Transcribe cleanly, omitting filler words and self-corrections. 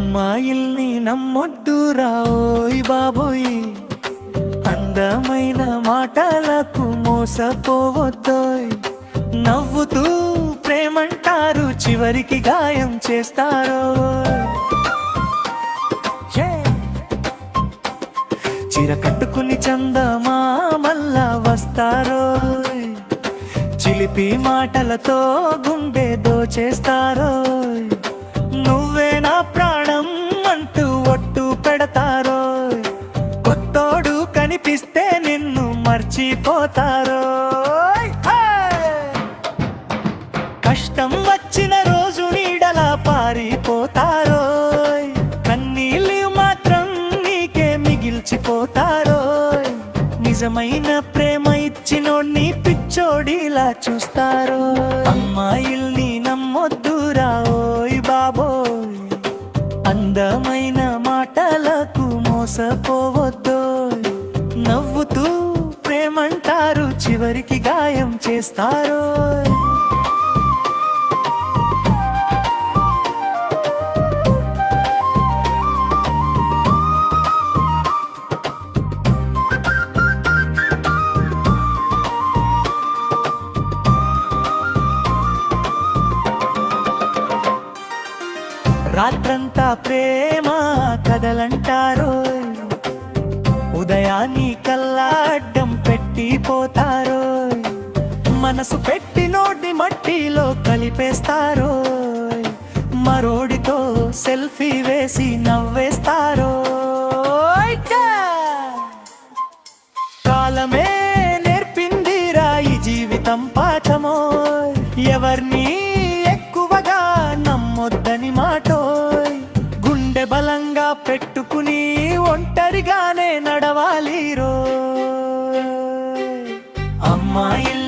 అమ్మాయిల్ని నమ్మొద్దురా ఓయ్ బాబోయ్, అందమైన మాటలకు మోసపోవద్దోయ్. నవ్వుతూ ప్రేమంటారు, చివరికి గాయం చేస్తారో. చీర కట్టుకుని చందమామల్లా వస్తారో, చిలిపి మాటలతో గుండె దోచేస్తారో. నువ్వే నా ప్రాణం అంటూ ఒట్టు పెడతారో, కొత్తోడు కనిపిస్తే నిన్ను మర్చిపోతారో. కష్టం వచ్చిన రోజు నీడలా పారిపోతారో, కన్నీళ్ళు మాత్రం నీకే మిగిల్చిపోతారో. నిజమైన ప్రేమ ఇచ్చినోడ్ని పిచ్చోడిలా చూస్తారో. అమ్మాయిల్ని నమ్మొద్దురా ఓయ్ బాబోయ్, అందమైన మాటలకు మోసపోవద్దోయ్. నవ్వుతూ ప్రేమంటారు, చివరికి గాయం చేస్తారో. రాత్రంతా ప్రేమ కథలంటారో, ఉదయాన్ని కల్లా అడ్డం పెట్టిపోతారో. మనసు పెట్టి నోటి మట్టిలో కలిపేస్తారో, మరోడితో సెల్ఫీ వేసి నవ్వేస్తారో. కాలమే నేర్పిందిరా ఈ జీవితం పాఠమో, ఎవర్ని ఎక్కువగా నమ్మొద్దని మాటోయ్. గుండె బలంగా పెట్టుకుని ఒంటరిగానే నడవాలి రో. అమ్మాయిల్